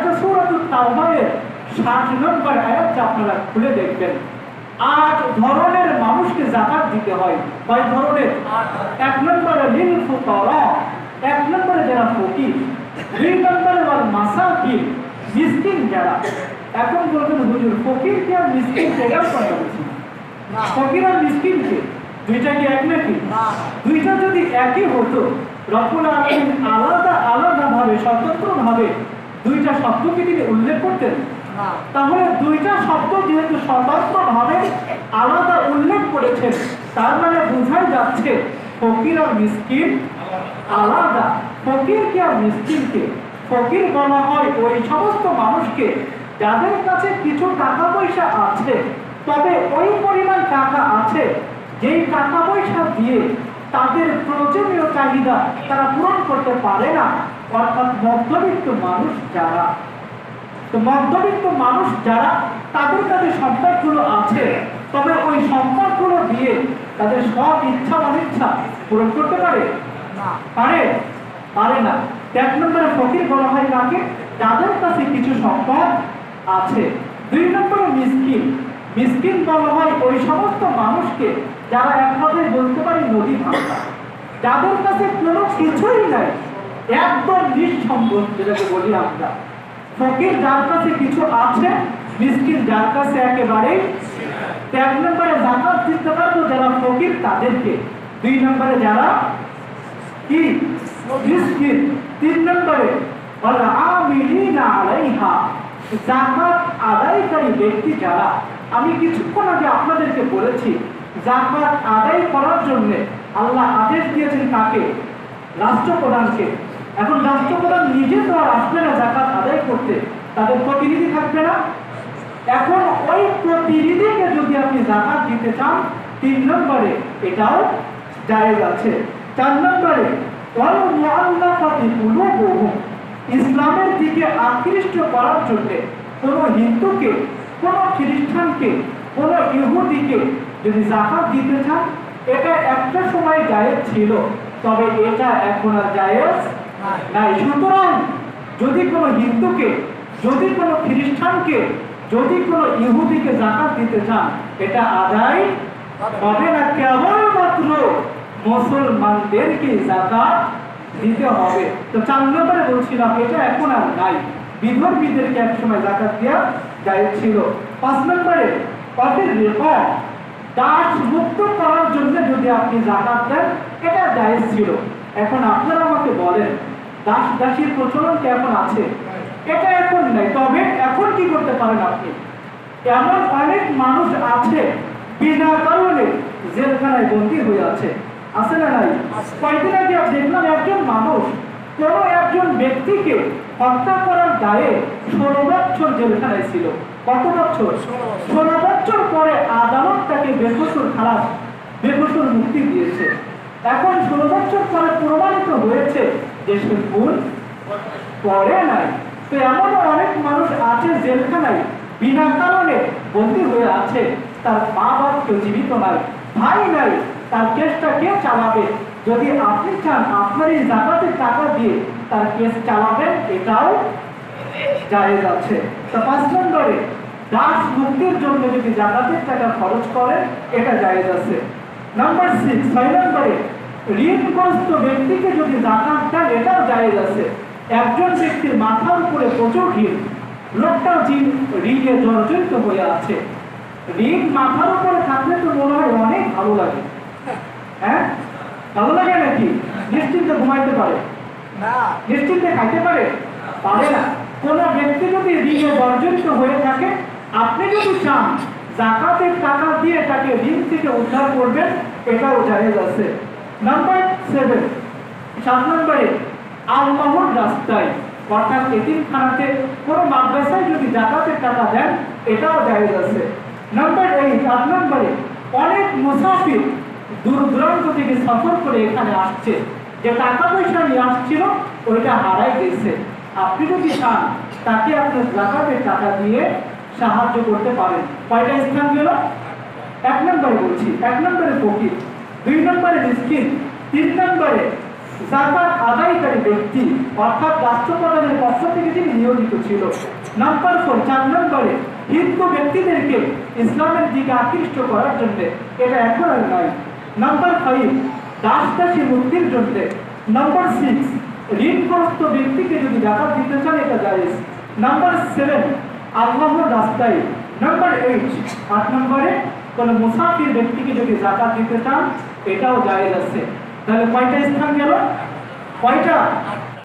এটা সূরাতুত তাওবাহের 60 নম্বর আয়াতটা আপনারা খুলে দেখবেন। 8 ধরনের মানুষকে যাকাত দিতে হয়। কয় ধরনের? 1 নম্বরে লিল ফুকারা, 1 নম্বরে যারা ফকির, 2 নম্বরে ওয়াল মাসাকিন, মিসকিন যারা। এখন বলবেন হুজুর ফকির কে আর মিসকিন কে এর কথা বলছি না, ফকির আর মিসকিন কে দুইটা কি এক নাকি? দুইটা যদি একই হতো রব্বুল আলামিন আলাদা আলাদা ভাবে স্বতন্ত্রভাবে দুইটা শব্দকে তিনি উল্লেখ করতেন না। তাহলে দুইটা শব্দ যেহেতু স্বতন্ত্রভাবে আলাদা উল্লেখ করেছেন, তার মানে বোঝাই যাচ্ছে ফকির আর মিসকিন আলাদা। ফকির কে আর মিসকিন কে? ফকির বলা হয় ওই সমস্ত মানুষকে যাদের কাছে কিছু টাকা পয়সা আছে, তবে ওই পরিমাণ টাকা আছে যেই টাকা পয়সা দিয়ে তাদের প্রয়োজনীয় চাহিদা তারা পূরণ করতে পারে না, অর্থাৎ মধ্যবিত্ত মানুষ যারা। তো মধ্যবিত্ত মানুষ যারা, তাদের কাছে সম্পদগুলো আছে, তবে ওই সম্পদগুলো দিয়ে তাদের সব ইচ্ছা অনিচ্ছা পূরণ করতে পারে না, পারে না। 1 নম্বরে ফকির বলা হয় কাকে? যাদের কাছে কিছু সম্পদ আছে। 2 নম্বরে মিসকিন, মিসকিন বলা হয় ওই সমস্ত মানুষকে যারা এক কথায় বলতে পারি নদী ভাঙা, যাদের কাছে কোনো কিছুই নাই, একদম নিঃসম্বল যেটাকে বলি আমরা। ফকির যার কাছে কিছু আছে, মিসকিন যার কাছে একেবারেই। 1 নম্বরে যাকাত দিতে পারবো যারা ফকির তাদেরকে, 2 নম্বরে যারা কি মিসকিন, 3 নম্বরে ওয়াল আমিলিনা আলাইহা, যাকাত আদায়কারী ব্যক্তি যারা। আমি কিছুক্ষণ আগে আপনাদেরকে বলেছি যাকাত আদায় করার জন্য আল্লাহ আদেশ দিয়েছেন কাকে? রাষ্ট্রপ্রধানকে। এখন রাষ্ট্রপ্রধান নিজে তো আর আসবে না যাকাত আদায় করতে, তাদের প্রতিনিধি থাকবে না। এখন ওই প্রতিনিধিকে যদি আপনি যাকাত দিতে চান, 3 নম্বরে এটাও জায়েজ আছে। 4 নম্বরে ওয়াল মুআল্লাফাতি কুলুবুহুম, ইসলামের দিকে আকৃষ্ট করার জন্য কোন হিন্দুকে, কোন খ্রিস্টানকে, কোন ইহুদিকে যদি যাকাত দিতে চান, এটা একটা সময় জায়েজ ছিল, তবে এটা এখন আর জায়েজ নাই। সুতরাং যদি কোনো হিন্দুকে, যদি কোনো খ্রিস্টানকে, যদি কোনো ইহুদিকে যাকাত দিতে চান, এটা আদায় হবে না, কেবলমাত্র মুসলমানদেরকে যাকাত দিতে হবে। তো 4 নম্বরে বলছিলাম এটা এখন আর নাই, বিধর্মীদেরকে এক সময় যাকাত দেওয়া জায়েজ ছিল। 5 নম্বরে পাটের রেকর্ড, দাস মুক্ত করার জন্য যদি আপনি যাকাত দেন, এটা জায়েজ ছিল। এখন আপনারা আমাকে বলেন দাস দাসীর প্রচলন কি এখন আছে? এটা এখন নাই, তবে এখন কি করতে পারেন আপনি? এমন অনেক মানুষ আছে বিনা কারণে জেলখানায় বন্দী হয়ে আছে না নাই? কয়েকদিন আগে দেখলাম একজন মানুষ কোন একজন ব্যক্তিকে হত্যা করার দায়ে 16 বছর জেলখানায় ছিল। কত বছর? 16 বছর পরে আদালত তাকে বেকসুর খালাস, বেকসুর মুক্তি দিয়েছে। এখন 16 বছর পরে প্রমাণিত হয়েছে যে সে ভুল করে নাই। তো এমন অনেক মানুষ আছে জেলখানায় বিনা কারণে বন্দী হয়ে আছে, তার মা বাপ কেউ জীবিত নাই, ভাই নাই, তার কেসটা কে চালাবে? যদি আপনি চান আপনার এই যাকাতের টাকা দিয়ে তার কেস চালাবেন, এটাও জায়েজ আছে। তো 5 নম্বরে দাস মুক্তির জন্য যদি যাকাতের টাকা খরচ করেন, এটা জায়েজ আছে। নাম্বার 6 নম্বরে ঋণগ্রস্ত ব্যক্তিকে যদি যাকাত দেন, এটাও জায়েজ আছে। একজন ব্যক্তির মাথার উপরে প্রচুর ঋণ, লোকটা ঋণে জর্জরিত হয়ে আছে। ঋণ মাথার উপরে থাকলে তো মনে হয় অনেক ভালো লাগে, হ্যাঁ ভালো লাগে নাকি? নিশ্চিন্তে ঘুমাইতে পারে না, নিশ্চিন্তে খাইতে পারে না। কোন ব্যক্তি যদি ঋণে জর্জরিত হয়ে থাকে, আপনি যদি চান যাকাতের টাকা দিয়ে তাকে ঋণ থেকে উদ্ধার করবেন, এটাও জায়েজ আছে। নাম্বার 7 নম্বরে আল্লাহর রাস্তায়, অর্থাৎ এতিমখানাতে, কোন মাদ্রাসায় যদি যাকাতের টাকা দেন, এটাও জায়েজ আছে। নাম্বার 8 নম্বরে অনেক মুসাফির দূর দূরান্ত থেকে সফর করে এখানে আসছে, যে টাকা পয়সা নিয়ে আসছিল ওইটা হারাই গেছে। আপনি যদি চান তাকে আপনার যাকাতের টাকা দিয়ে সাহায্য করতে পারেন। কয়টা স্থান গেল? 1 নম্বরে বলছি, 1 নম্বরে ফকির, 2 নম্বরে মিসকিন, 3 নম্বরে জাকাত আদায়কারী ব্যক্তি অর্থাৎ রাষ্ট্রপ্রধানের পক্ষ থেকে যিনি নিয়োজিত ছিল। নাম্বার 4, 4 নম্বরে হিন্দু ব্যক্তিদেরকে ইসলামের দিকে আকৃষ্ট করার জন্য, এটা এখন আর নাই। নাম্বার 5, দাস দাসী মুক্তির জন্য। নাম্বার 6, ঋণগ্রস্ত ব্যক্তিকে যদি জাকাত দিতে চান এটা জায়েজ। নাম্বার 7, আল্লাহর রাস্তায়। নাম্বার 8, 8 নম্বরে কোন মুসাফির ব্যক্তিকে যদি জাকাত দিতে চান এটাও জায়েজ আছে। তাহলে কয়টা স্থান গেল? কয়টা?